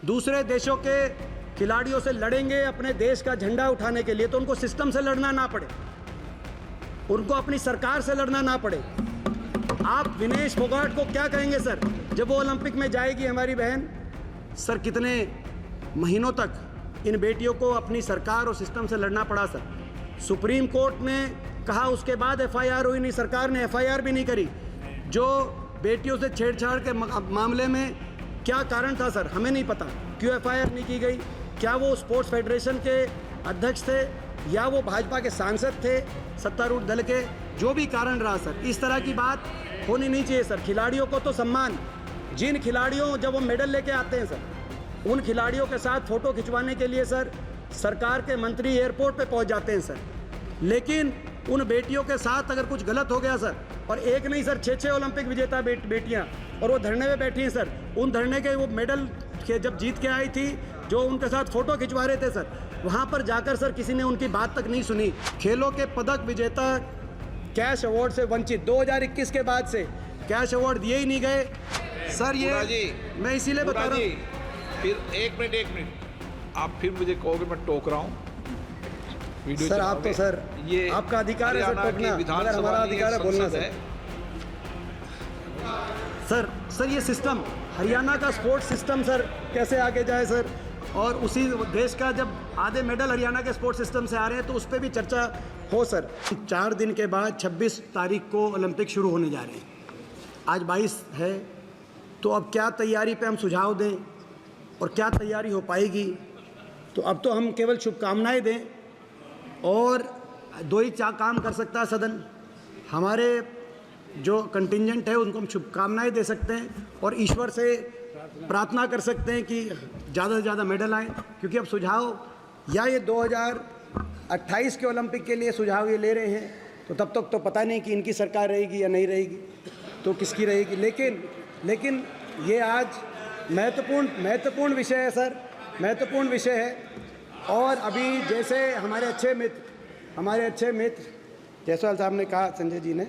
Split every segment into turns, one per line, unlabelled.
दूसरे देशों के खिलाड़ियों से लड़ेंगे अपने देश का झंडा उठाने के लिए, तो उनको सिस्टम से लड़ना ना पड़े, उनको अपनी सरकार से लड़ना ना पड़े। आप विनेश फोगाट को क्या कहेंगे सर, जब वो ओलंपिक में जाएगी हमारी बहन? सर कितने महीनों तक इन बेटियों को अपनी सरकार और सिस्टम से लड़ना पड़ा सर। सुप्रीम कोर्ट ने कहा, उसके बाद एफआईआर हुई नहीं, सरकार ने एफआईआर भी नहीं करी। जो बेटियों से छेड़छाड़ के मामले में क्या कारण था सर, हमें नहीं पता क्यों एफआईआर नहीं की गई। क्या वो स्पोर्ट्स फेडरेशन के अध्यक्ष थे या वो भाजपा के सांसद थे सत्तारूढ़ दल के? जो भी कारण रहा सर, इस तरह की बात होनी नहीं चाहिए सर। खिलाड़ियों को तो सम्मान, जिन खिलाड़ियों जब वो मेडल लेके आते हैं सर, उन खिलाड़ियों के साथ फ़ोटो खिंचवाने के लिए सर सरकार के मंत्री एयरपोर्ट पे पहुंच जाते हैं सर। लेकिन उन बेटियों के साथ अगर कुछ गलत हो गया सर, और एक नहीं सर 6 ओलंपिक विजेता बेटियां, और वो धरने में बैठी हैं सर, उन धरने के वो मेडल के जब जीत के आई थी, जो उनके साथ फ़ोटो खिंचवा रहे थे सर, वहाँ पर जाकर सर किसी ने उनकी बात तक नहीं सुनी। खेलों के पदक विजेता कैश अवार्ड से वंचित, 2021 के बाद से कैश अवार्ड दिए ही नहीं गए सर। ये मैं इसीलिए बता रहा हूँ।
फिर एक मिनट आप फिर मुझे कहोगे मैं टोक रहा हूँ
सर। आप तो सर, ये आपका अधिकार है सर टोकना, मगर हमारा अधिकार है बोलना सर। सर ये सिस्टम, हरियाणा का स्पोर्ट्स सिस्टम सर कैसे आगे जाए सर, और उसी देश का जब आधे मेडल हरियाणा के स्पोर्ट्स सिस्टम से आ रहे हैं तो उस पर भी चर्चा हो सर। 4 दिन के बाद 26 तारीख को ओलंपिक शुरू होने जा रहे हैं, आज 22 है, तो अब क्या तैयारी पे हम सुझाव दें और क्या तैयारी हो पाएगी? तो अब तो हम केवल शुभकामनाएं दें, और 2 ही काम कर सकता है सदन। हमारे जो कंटिंजेंट है उनको हम शुभकामनाएं दे सकते हैं और ईश्वर से प्रार्थना कर सकते हैं कि ज़्यादा से ज़्यादा मेडल आए, क्योंकि अब सुझाव या ये 2028 के ओलंपिक के लिए सुझाव ये ले रहे हैं, तो तब तक तो पता नहीं कि इनकी सरकार रहेगी या नहीं रहेगी, तो किसकी रहेगी। लेकिन ये आज महत्वपूर्ण विषय है सर, महत्वपूर्ण विषय है। और अभी जैसे हमारे अच्छे मित्र जायसवाल साहब ने कहा, संजय जी ने,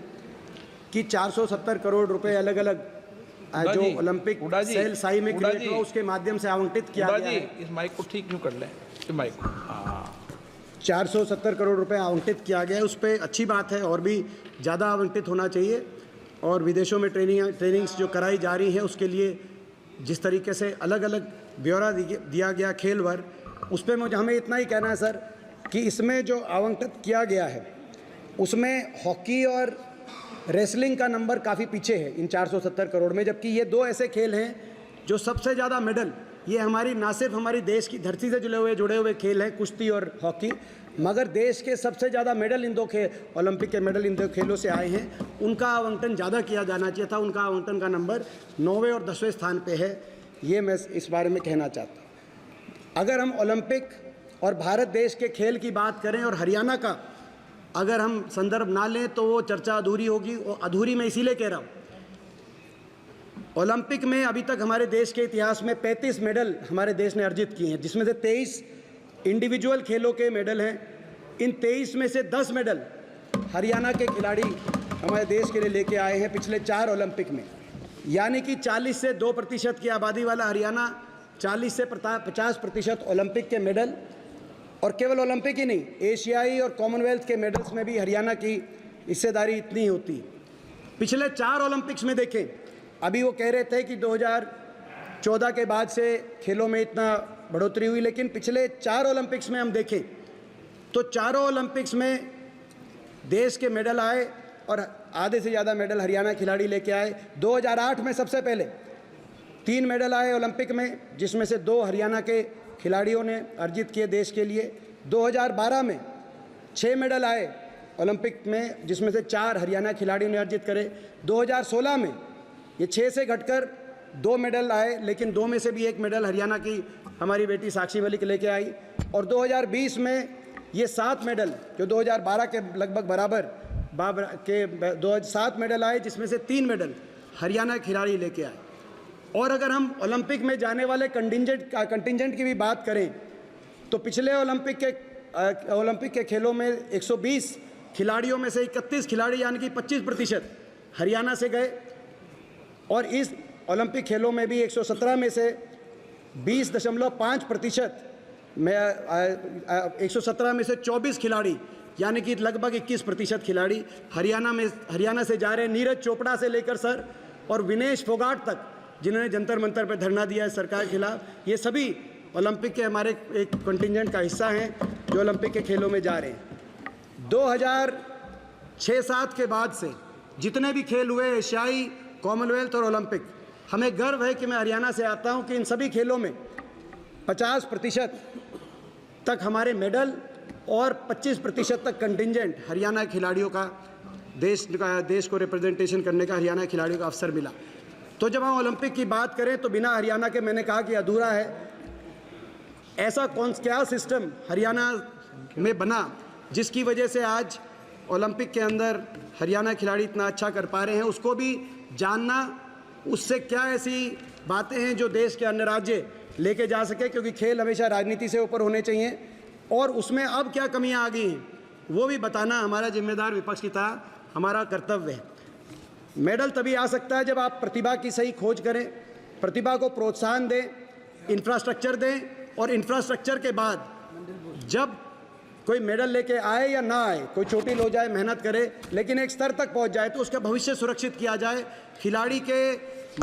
कि 470 करोड़ रुपए अलग अलग जो ओलंपिक सेल साई में क्रिएट हुआ उसके माध्यम से आवंटित किया गया है।
इस माइक को ठीक क्यों कर लें, इस माइक को
470 करोड़ रुपए आवंटित किया गया है, उस पर अच्छी बात है, और भी ज़्यादा आवंटित होना चाहिए। और विदेशों में ट्रेनिंग्स जो कराई जा रही हैं उसके लिए जिस तरीके से अलग अलग ब्यौरा दिया गया खेल वर्ग, उस पर मुझे हमें इतना ही कहना है सर कि इसमें जो आवंटित किया गया है उसमें हॉकी और रेसलिंग का नंबर काफ़ी पीछे है इन 470 करोड़ में, जबकि ये 2 ऐसे खेल हैं जो सबसे ज़्यादा मेडल, ये हमारी ना सिर्फ हमारी देश की धरती से जुड़े हुए खेल हैं, कुश्ती और हॉकी, मगर देश के सबसे ज़्यादा मेडल इन 2 ओलंपिक के मेडल इन 2 खेलों से आए हैं। उनका आवंटन ज़्यादा किया जाना चाहिए था, उनका आवंटन का नंबर 9वें और 10वें स्थान पे है। ये मैं इस बारे में कहना चाहता हूँ। अगर हम ओलंपिक और भारत देश के खेल की बात करें और हरियाणा का अगर हम संदर्भ ना लें तो वो चर्चा अधूरी होगी, और अधूरी मैं इसीलिए कह रहा हूँ। ओलंपिक में अभी तक हमारे देश के इतिहास में 35 मेडल हमारे देश ने अर्जित किए हैं, जिसमें से 23 इंडिविजुअल खेलों के मेडल हैं। इन 23 में से 10 मेडल हरियाणा के खिलाड़ी हमारे देश के लिए लेके आए हैं पिछले 4 ओलंपिक में, यानी कि 40 से 2% की आबादी वाला हरियाणा 40 से 50% ओलंपिक के मेडल, और केवल ओलंपिक ही नहीं, एशियाई और कॉमनवेल्थ के मेडल्स में भी हरियाणा की हिस्सेदारी इतनी होती। पिछले 4 ओलंपिक्स में देखें, अभी वो कह रहे थे कि 2014 के बाद से खेलों में इतना बढ़ोतरी हुई, लेकिन पिछले 4 ओलंपिक्स में हम देखें तो चारों ओलंपिक्स में देश के मेडल आए और आधे से ज़्यादा मेडल हरियाणा खिलाड़ी लेके आए। 2008 में सबसे पहले 3 मेडल आए ओलंपिक में, जिसमें से 2 हरियाणा के खिलाड़ियों ने अर्जित किए देश के लिए। 2012 में 6 मेडल आए ओलंपिक में, जिसमें से 4 हरियाणा खिलाड़ियों ने अर्जित करे। 2016 में ये 6 से घटकर 2 मेडल आए, लेकिन 2 में से भी 1 मेडल हरियाणा की हमारी बेटी साक्षी मलिक लेके आई। और 2020 में ये 7 मेडल, जो 2012 के लगभग बराबर के 7 मेडल आए, जिसमें से 3 मेडल हरियाणा खिलाड़ी लेके आए। और अगर हम ओलंपिक में जाने वाले कंटिंजेंट की भी बात करें तो पिछले ओलंपिक के खेलों में 120 खिलाड़ियों में से 31 खिलाड़ी यानी कि 25% हरियाणा से गए, और इस ओलंपिक खेलों में भी 117 में से 20.5% में 117 में से 24 खिलाड़ी यानी कि लगभग 21% खिलाड़ी हरियाणा से जा रहे हैं। नीरज चोपड़ा से लेकर सर और विनेश फोगाट तक, जिन्होंने जंतर मंतर पर धरना दिया है सरकार के खिलाफ, ये सभी ओलंपिक के हमारे एक कंटिजेंट का हिस्सा हैं जो ओलंपिक के खेलों में जा रहे हैं। 2006-07 के बाद से जितने भी खेल हुए, एशियाई, कॉमनवेल्थ और ओलंपिक, हमें गर्व है कि मैं हरियाणा से आता हूं कि इन सभी खेलों में 50% तक हमारे मेडल और 25% तक कंटिजेंट हरियाणा खिलाड़ियों का देश को रिप्रेजेंटेशन करने का हरियाणा खिलाड़ियों का अवसर मिला। तो जब हम ओलंपिक की बात करें तो बिना हरियाणा के, मैंने कहा कि अधूरा है। ऐसा क्या सिस्टम हरियाणा में बना जिसकी वजह से आज ओलंपिक के अंदर हरियाणा खिलाड़ी इतना अच्छा कर पा रहे हैं, उसको भी जानना, उससे क्या ऐसी बातें हैं जो देश के अन्य राज्य लेके जा सके, क्योंकि खेल हमेशा राजनीति से ऊपर होने चाहिए और उसमें अब क्या कमियां आ गई हैं वो भी बताना हमारा जिम्मेदार विपक्ष की तरह हमारा कर्तव्य है। मेडल तभी आ सकता है जब आप प्रतिभा की सही खोज करें, प्रतिभा को प्रोत्साहन दें, इंफ्रास्ट्रक्चर दें और इंफ्रास्ट्रक्चर के बाद जब कोई मेडल लेके आए या ना आए, कोई चोटिल हो जाए, मेहनत करे, लेकिन एक स्तर तक पहुंच जाए तो उसका भविष्य सुरक्षित किया जाए, खिलाड़ी के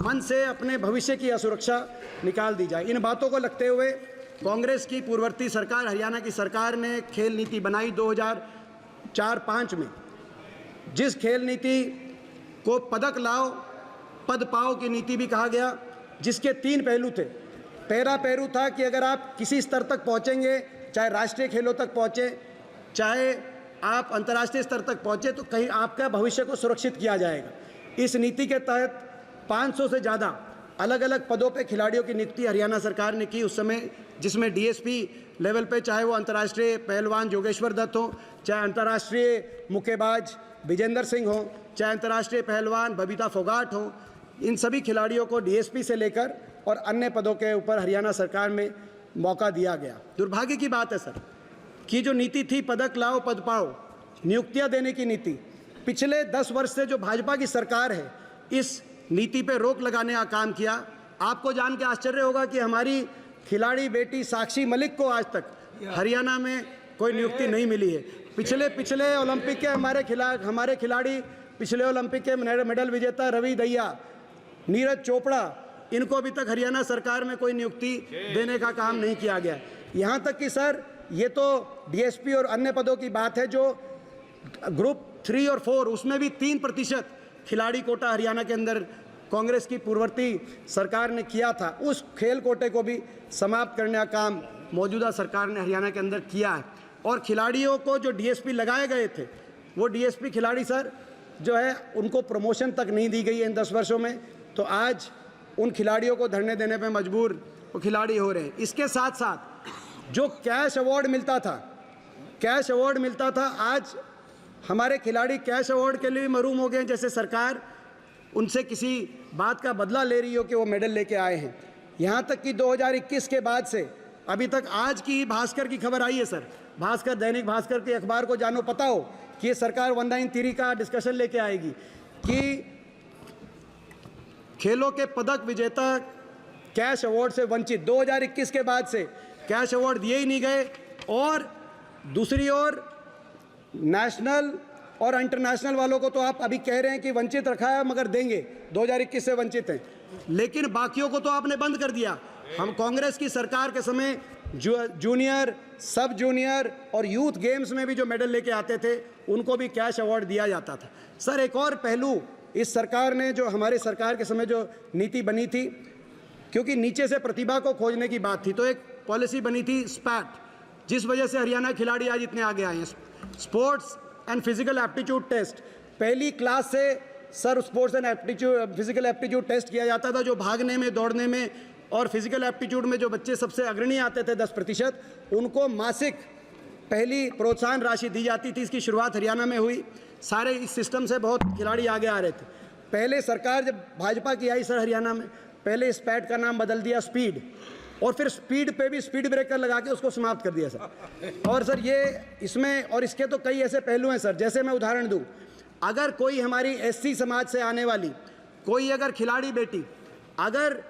मन से अपने भविष्य की असुरक्षा निकाल दी जाए। इन बातों को लगते हुए कांग्रेस की पूर्ववर्ती सरकार, हरियाणा की सरकार ने खेल नीति बनाई 2004-05 में, जिस खेल नीति को पदक लाओ पद पाओ की नीति भी कहा गया, जिसके 3 पहलू थे। पहला पहलू था कि अगर आप किसी स्तर तक पहुंचेंगे, चाहे राष्ट्रीय खेलों तक पहुंचे, चाहे आप अंतर्राष्ट्रीय स्तर तक पहुंचे, तो कहीं आपका भविष्य को सुरक्षित किया जाएगा। इस नीति के तहत 500 से ज़्यादा अलग अलग पदों पे खिलाड़ियों की नियुक्ति हरियाणा सरकार ने की उस समय, जिसमें डीएसपी लेवल पे चाहे वो अंतर्राष्ट्रीय पहलवान जोगेश्वर दत्त हो, चाहे अंतर्राष्ट्रीय मुक्केबाज विजेंद्र सिंह हो, चाहे अंतर्राष्ट्रीय पहलवान बबीता फोगाट हो, इन सभी खिलाड़ियों को डीएसपी से लेकर और अन्य पदों के ऊपर हरियाणा सरकार में मौका दिया गया। दुर्भाग्य की बात है सर कि जो नीति थी पदक लाओ पद पाओ, नियुक्तियां देने की नीति, पिछले 10 वर्ष से जो भाजपा की सरकार है इस नीति पे रोक लगाने का काम किया। आपको जान के आश्चर्य होगा कि हमारी खिलाड़ी बेटी साक्षी मलिक को आज तक हरियाणा में कोई नियुक्ति नहीं मिली है। पिछले ओलंपिक के हमारे खिलाड़ी, पिछले ओलंपिक के मेडल विजेता रवि दहिया, नीरज चोपड़ा, इनको अभी तक हरियाणा सरकार में कोई नियुक्ति देने का काम नहीं किया गया। यहाँ तक कि सर ये तो डीएसपी और अन्य पदों की बात है, जो ग्रुप 3 और 4 उसमें भी 3% खिलाड़ी कोटा हरियाणा के अंदर कांग्रेस की पूर्ववर्ती सरकार ने किया था। उस खेल कोटे को भी समाप्त करने का काम मौजूदा सरकार ने हरियाणा के अंदर किया है। और खिलाड़ियों को जो डीएसपी लगाए गए थे, वो डीएसपी खिलाड़ी सर जो है उनको प्रमोशन तक नहीं दी गई है इन 10 वर्षों में। तो आज उन खिलाड़ियों को धरने देने पे मजबूर वो खिलाड़ी हो रहे हैं। इसके साथ साथ जो कैश अवार्ड मिलता था, आज हमारे खिलाड़ी कैश अवार्ड के लिए भी महरूम हो गए, जैसे सरकार उनसे किसी बात का बदला ले रही हो कि वो मेडल लेके आए हैं। यहाँ तक कि 2021 के बाद से अभी तक, आज की भास्कर की खबर आई है सर, भास्कर, दैनिक भास्कर के अखबार को जानो पता हो कि ये सरकार 193 का डिस्कशन लेके आएगी कि खेलों के पदक विजेता कैश अवार्ड से वंचित। 2021 के बाद से कैश अवार्ड दिए ही नहीं गए और दूसरी ओर नेशनल और इंटरनेशनल वालों को तो आप अभी कह रहे हैं कि वंचित रखा है मगर देंगे, 2021 से वंचित हैं, लेकिन बाकियों को तो आपने बंद कर दिया। हम कांग्रेस की सरकार के समय जूनियर, सब जूनियर और यूथ गेम्स में भी जो मेडल लेके आते थे उनको भी कैश अवार्ड दिया जाता था। सर एक और पहलू इस सरकार ने, जो हमारे सरकार के समय जो नीति बनी थी, क्योंकि नीचे से प्रतिभा को खोजने की बात थी, तो एक पॉलिसी बनी थी स्पैट, जिस वजह से हरियाणा खिलाड़ी आज इतने आगे आए हैं। Sports and physical aptitude test, पहली क्लास से sir sports and physical aptitude test किया जाता था, जो भागने में, दौड़ने में और फिजिकल एप्टीट्यूड में जो बच्चे सबसे अग्रणी आते थे 10%, उनको मासिक पहली प्रोत्साहन राशि दी जाती थी। इसकी शुरुआत हरियाणा में हुई। सारे इस सिस्टम से बहुत खिलाड़ी आगे आ रहे थे। पहले सरकार जब भाजपा की आई सर हरियाणा में, पहले स्पैट का नाम बदल दिया स्पीड, और फिर स्पीड पे भी स्पीड ब्रेकर लगा के उसको समाप्त कर दिया सर। और सर ये इसमें, और इसके तो कई ऐसे पहलू हैं सर, जैसे मैं उदाहरण दूं, अगर कोई हमारी एससी समाज से आने वाली कोई अगर खिलाड़ी बेटी अगर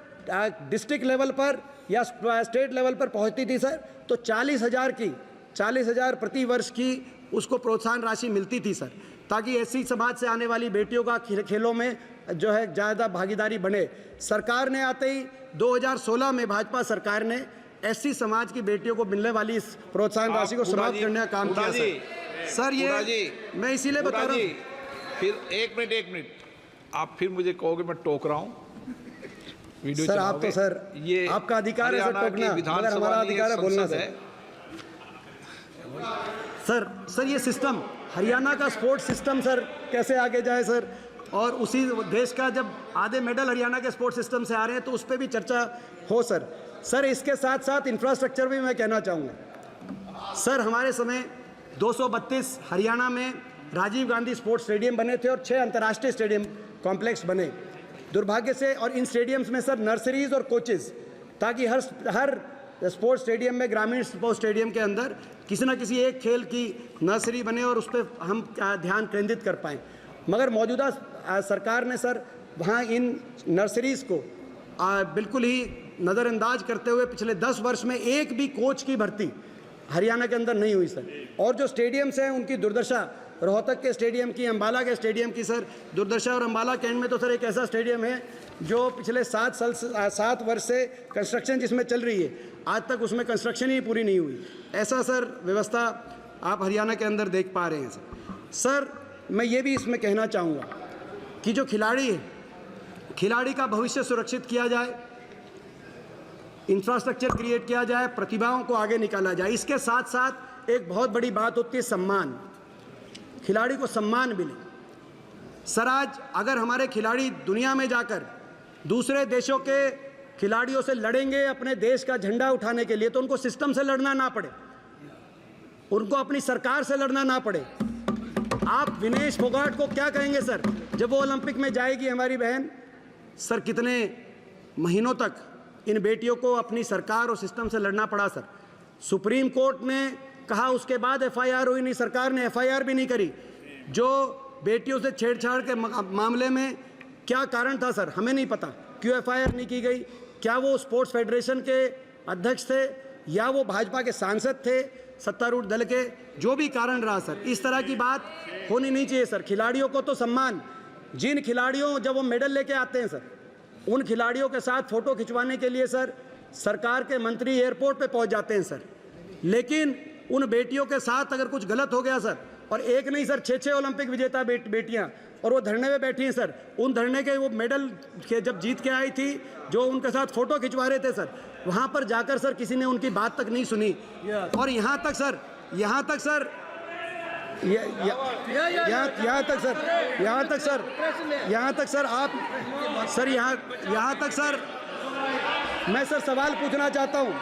डिस्ट्रिक्ट लेवल पर या स्टेट लेवल पर पहुंचती थी सर, तो 40,000 प्रति वर्ष की उसको प्रोत्साहन राशि मिलती थी सर, ताकि एससी समाज से आने वाली बेटियों का खेलों में जो है ज़्यादा भागीदारी बने। सरकार ने आते ही 2016 में भाजपा सरकार ने एससी समाज की बेटियों को मिलने वाली इस प्रोत्साहन राशि को समाप्त करने का काम किया सर। ये मैं इसीलिए बता रहा हूँ।
फिर एक मिनट आप फिर मुझे कहोगे मैं टोक रहा हूँ। वीडियो
सर आप तो सर ये आपका अधिकार है सर टोकना, मगर हमारा अधिकार है बोलना सर। ये सिस्टम हरियाणा का स्पोर्ट्स सिस्टम सर कैसे आगे जाए सर, और उसी देश का जब आधे मेडल हरियाणा के स्पोर्ट्स सिस्टम से आ रहे हैं तो उस पर भी चर्चा हो सर। इसके साथ साथ इंफ्रास्ट्रक्चर भी मैं कहना चाहूँगा सर। हमारे समय 232 हरियाणा में राजीव गांधी स्पोर्ट्स स्टेडियम बने थे और 6 अंतर्राष्ट्रीय स्टेडियम कॉम्प्लेक्स बने। दुर्भाग्य से, और इन स्टेडियम्स में सर नर्सरीज और कोचेज़, ताकि हर स्पोर्ट्स स्टेडियम में, ग्रामीण स्पोर्ट्स स्टेडियम के अंदर किसी न किसी एक खेल की नर्सरी बने और उस पर हम ध्यान केंद्रित कर पाएँ। मगर मौजूदा सरकार ने सर वहाँ इन नर्सरीज़ को बिल्कुल ही नज़रअंदाज करते हुए पिछले 10 वर्ष में एक भी कोच की भर्ती हरियाणा के अंदर नहीं हुई सर। और जो स्टेडियम्स हैं उनकी दुर्दशा, रोहतक के स्टेडियम की, अम्बाला के स्टेडियम की सर दुर्दशा, और अम्बाला कैंट में तो सर एक ऐसा स्टेडियम है जो पिछले 7 वर्ष से कंस्ट्रक्शन जिसमें चल रही है, आज तक उसमें कंस्ट्रक्शन ही पूरी नहीं हुई। ऐसा सर व्यवस्था आप हरियाणा के अंदर देख पा रहे हैं सर। मैं ये भी इसमें कहना चाहूँगा कि जो खिलाड़ी है, खिलाड़ी का भविष्य सुरक्षित किया जाए, इंफ्रास्ट्रक्चर क्रिएट किया जाए, प्रतिभाओं को आगे निकाला जाए। इसके साथ साथ एक बहुत बड़ी बात होती है सम्मान, खिलाड़ी को सम्मान मिले सर। आज अगर हमारे खिलाड़ी दुनिया में जाकर दूसरे देशों के खिलाड़ियों से लड़ेंगे अपने देश का झंडा उठाने के लिए, तो उनको सिस्टम से लड़ना ना पड़े, उनको अपनी सरकार से लड़ना ना पड़े। आप विनेश फोगाट को क्या कहेंगे सर, जब वो ओलंपिक में जाएगी हमारी बहन, सर कितने महीनों तक इन बेटियों को अपनी सरकार और सिस्टम से लड़ना पड़ा सर। सुप्रीम कोर्ट ने कहा, उसके बाद एफआईआर हुई नहीं, सरकार ने एफआईआर भी नहीं करी। जो बेटियों से छेड़छाड़ के मामले में क्या कारण था सर, हमें नहीं पता क्यों एफआईआर नहीं की गई। क्या वो स्पोर्ट्स फेडरेशन के अध्यक्ष थे या वो भाजपा के सांसद थे, सत्तारूढ़ दल के, जो भी कारण रहा सर, इस तरह की बात होनी नहीं चाहिए सर। खिलाड़ियों को तो सम्मान, जिन खिलाड़ियों जब वो मेडल लेके आते हैं सर, उन खिलाड़ियों के साथ फ़ोटो खिंचवाने के लिए सर सरकार के मंत्री एयरपोर्ट पे पहुंच जाते हैं सर। लेकिन उन बेटियों के साथ अगर कुछ गलत हो गया सर, और एक नहीं सर 6 ओलंपिक विजेता बेटियां, और वो धरने में बैठी हैं सर, उन धरने के वो मेडल के जब जीत के आई थी, जो उनके साथ फ़ोटो खिंचवा रहे थे सर, वहाँ पर जाकर सर किसी ने उनकी बात तक नहीं सुनी। और यहाँ तक सर मैं सर सवाल पूछना चाहता हूँ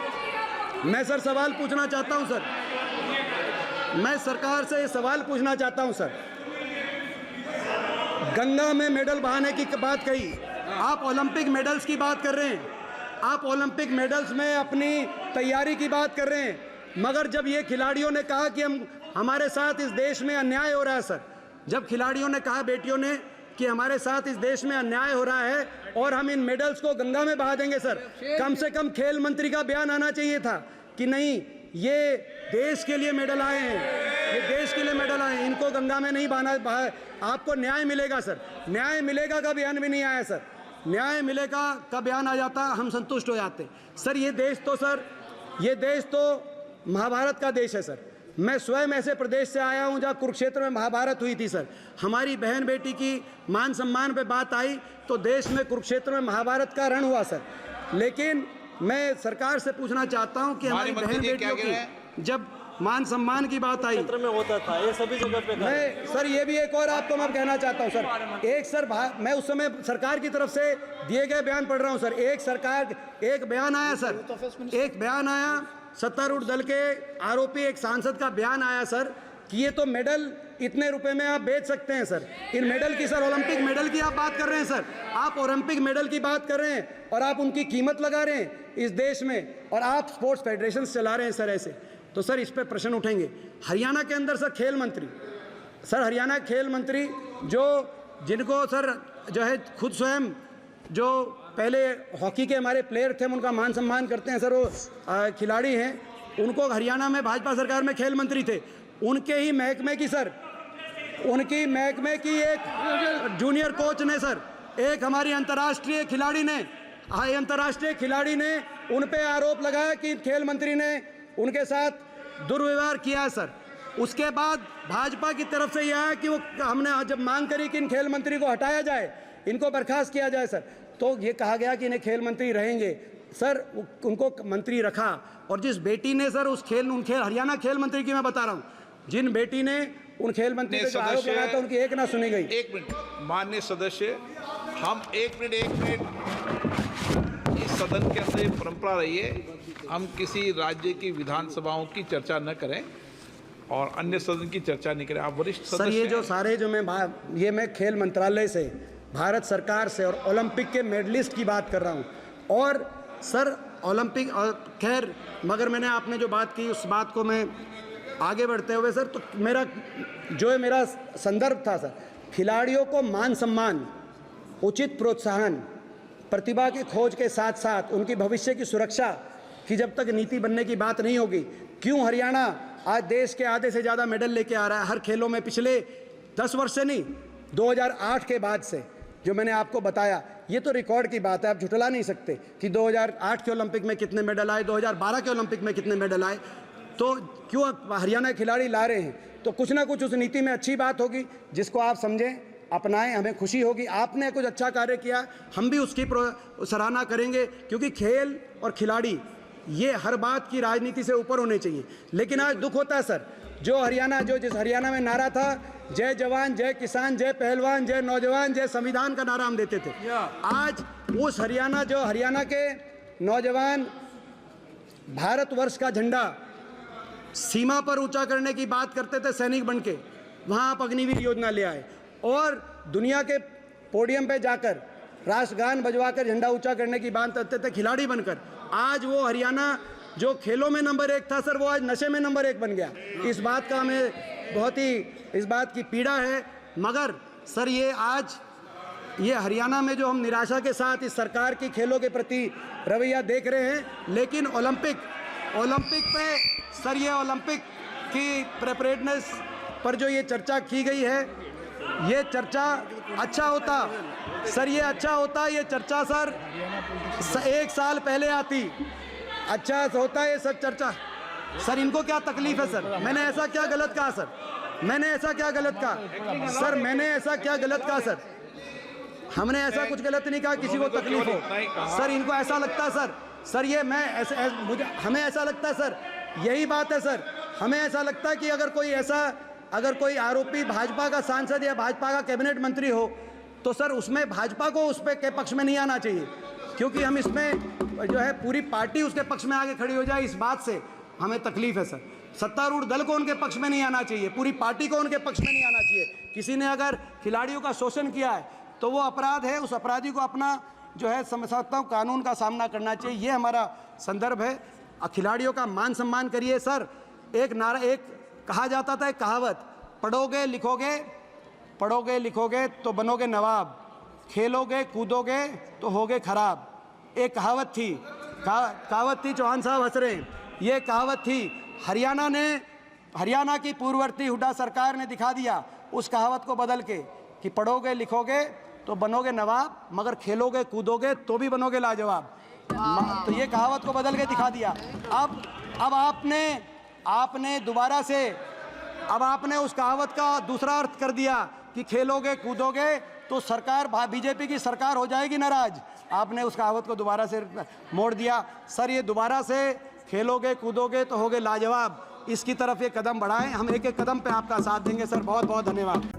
सर, मैं सरकार से सवाल पूछना चाहता हूँ सर। गंगा में मेडल बहाने की बात कही, आप ओलंपिक मेडल्स की बात कर रहे हैं, आप ओलंपिक मेडल्स में अपनी तैयारी की बात कर रहे हैं, मगर जब ये खिलाड़ियों ने कहा कि हमारे साथ इस देश में अन्याय हो रहा है सर, जब खिलाड़ियों ने कहा, बेटियों ने, कि हमारे साथ इस देश में अन्याय हो रहा है और हम इन मेडल्स को गंगा में बहा देंगे सर, कम से कम खेल मंत्री का बयान आना चाहिए था कि नहीं, ये देश के लिए मेडल आए हैं, ये देश के लिए मेडल आए हैं, इनको गंगा में नहीं बहा, आपको न्याय मिलेगा सर। न्याय मिलेगा का बयान भी नहीं आया सर। न्याय मिलेगा का बयान आ जाता, हम संतुष्ट हो जाते सर। ये देश तो महाभारत का देश है सर। मैं स्वयं ऐसे प्रदेश से आया हूं जहां कुरुक्षेत्र में महाभारत हुई थी सर। हमारी बहन बेटी की मान सम्मान पे बात आई तो देश में कुरुक्षेत्र में महाभारत का रण हुआ सर। लेकिन मैं सरकार से पूछना चाहता हूं कि हमारी बहन बेटियों की जब मान सम्मान की बात आई
क्षेत्र में होता था, ये सभी जगह पे
मैं सर ये भी एक और आपको मैं कहना चाहता हूं सर। एक सर मैं उस समय सरकार की तरफ से दिए गए बयान पढ़ रहा हूं सर। एक बयान आया सर, एक बयान आया सत्तारूढ़ दल के आरोपी एक सांसद का बयान आया सर कि ये तो मेडल इतने रुपए में आप बेच सकते हैं सर। इन मेडल की सर, ओलंपिक मेडल की आप बात कर रहे हैं सर, आप ओलंपिक मेडल की बात कर रहे हैं और आप उनकी कीमत लगा रहे हैं इस देश में, और आप स्पोर्ट्स फेडरेशन चला रहे हैं सर ऐसे। तो सर इस पे प्रश्न उठेंगे। हरियाणा के अंदर सर खेल मंत्री, सर हरियाणा खेल मंत्री जिनको सर जो है खुद स्वयं जो पहले हॉकी के हमारे प्लेयर थे, हम उनका मान सम्मान करते हैं सर, वो खिलाड़ी हैं, उनको हरियाणा में भाजपा सरकार में खेल मंत्री थे, उनके ही महकमे की सर, उनकी महकमे की एक जूनियर कोच ने सर, एक हमारी अंतर्राष्ट्रीय खिलाड़ी ने उन पे आरोप लगाया कि खेल मंत्री ने उनके साथ दुर्व्यवहार किया है सर। उसके बाद भाजपा की तरफ से यह आया कि वो हमने जब मांग करी कि इन खेल मंत्री को हटाया जाए, इनको बर्खास्त किया जाए सर, तो ये कहा गया कि इन्हें खेल मंत्री रहेंगे सर, उनको मंत्री रखा। और जिस बेटी ने सर हरियाणा खेल मंत्री की मैं बता रहा हूँ, जिन बेटी ने उन खेल मंत्री पे जो आरोप लगाया था उनकी एक ना सुनी गई।
एक मिनट माननीय सदस्य, हम एक मिनट इस सदन के अंदर परंपरा रही है, हम किसी राज्य की विधानसभाओं की चर्चा न करें और अन्य सदन की चर्चा नहीं करें। आप वरिष्ठ सदस्य
सर, ये जो सारे जो मैं खेल मंत्रालय से, भारत सरकार से और ओलंपिक के मेडलिस्ट की बात कर रहा हूँ। और सर ओलंपिक और खैर, मगर मैंने आपने जो बात की उस बात को मैं आगे बढ़ते हुए सर, तो मेरा संदर्भ था सर, खिलाड़ियों को मान सम्मान, उचित प्रोत्साहन, प्रतिभा की खोज के साथ साथ उनकी भविष्य की सुरक्षा की जब तक नीति बनने की बात नहीं होगी, क्यों हरियाणा आज देश के आधे से ज़्यादा मेडल लेके आ रहा है हर खेलों में पिछले 10 वर्ष से नहीं, 2008 के बाद से, जो मैंने आपको बताया, ये तो रिकॉर्ड की बात है, आप झुठला नहीं सकते कि 2008 के ओलंपिक में कितने मेडल आए, 2012 के ओलंपिक में कितने मेडल आए, तो क्यों हरियाणा खिलाड़ी ला रहे हैं, तो कुछ ना कुछ उस नीति में अच्छी बात होगी जिसको आप समझें, अपनाएं, हमें खुशी होगी। आपने कुछ अच्छा कार्य किया, हम भी उसकी सराहना करेंगे, क्योंकि खेल और खिलाड़ी ये हर बात की राजनीति से ऊपर होने चाहिए। लेकिन आज दुख होता है सर, जिस हरियाणा में नारा था, जय जवान जय किसान जय पहलवान जय नौजवान जय संविधान का नारा हम देते थे, आज उस हरियाणा के नौजवान भारतवर्ष का झंडा सीमा पर ऊंचा करने की बात करते थे सैनिक बन के, वहाँ आप अग्निवीर योजना ले आए और दुनिया के पोडियम पे जाकर राष्ट्रगान बजवाकर झंडा ऊंचा करने की बात करते थे खिलाड़ी बनकर। आज वो हरियाणा जो खेलों में नंबर 1 था सर, वो आज नशे में नंबर 1 बन गया। इस बात का हमें बहुत ही इस बात की पीड़ा है। मगर सर ये हरियाणा में जो हम निराशा के साथ इस सरकार की खेलों के प्रति रवैया देख रहे हैं, लेकिन ओलंपिक पे सर, ये ओलंपिक की प्रिपरेटनेस पर जो ये चर्चा की गई है, ये चर्चा अच्छा होता सर, ये अच्छा होता, ये चर्चा सर 1 साल पहले आती, अच्छा होता ये सब चर्चा। सर इनको क्या तकलीफ है सर? मैंने ऐसा क्या गलत कहा सर? मैंने ऐसा क्या गलत कहा सर? हमने ऐसा कुछ गलत नहीं कहा, किसी को तकलीफ हो सर, इनको ऐसा लगता है सर ये हमें ऐसा लगता है सर, यही बात है सर, हमें ऐसा लगता है कि अगर कोई आरोपी भाजपा का सांसद या भाजपा का कैबिनेट मंत्री हो, तो सर उसमें भाजपा को उस पे के पक्ष में नहीं आना चाहिए, क्योंकि हम इसमें जो है पूरी पार्टी उसके पक्ष में आगे खड़ी हो जाए, इस बात से हमें तकलीफ है सर। सत्तारूढ़ दल को उनके पक्ष में नहीं आना चाहिए, पूरी पार्टी को उनके पक्ष में नहीं आना चाहिए। किसी ने अगर खिलाड़ियों का शोषण किया है तो वो अपराध है, उस अपराधी को अपना जो है समझता हूँ कानून का सामना करना चाहिए, ये हमारा संदर्भ है। खिलाड़ियों का मान सम्मान करिए सर। एक कहा जाता था, एक कहावत, पढ़ोगे लिखोगे तो बनोगे नवाब, खेलोगे कूदोगे तो होगे खराब। एक कहावत थी, चौहान साहब हंस रहे हैं, ये कहावत थी, हरियाणा की पूर्ववर्ती हुड्डा सरकार ने दिखा दिया उस कहावत को बदल के कि पढ़ोगे लिखोगे तो बनोगे नवाब, मगर खेलोगे कूदोगे तो भी बनोगे लाजवाब। तो ये कहावत को बदल के दिखा दिया। अब आपने दोबारा से आपने उस कहावत का दूसरा अर्थ कर दिया कि खेलोगे कूदोगे तो सरकार बीजेपी की सरकार हो जाएगी नाराज। आपने उस कहावत को दोबारा से मोड़ दिया। सर ये दोबारा से खेलोगे कूदोगे तो होगे लाजवाब, इसकी तरफ ये कदम बढ़ाएं, हम एक एक कदम पे आपका साथ देंगे सर। बहुत बहुत धन्यवाद।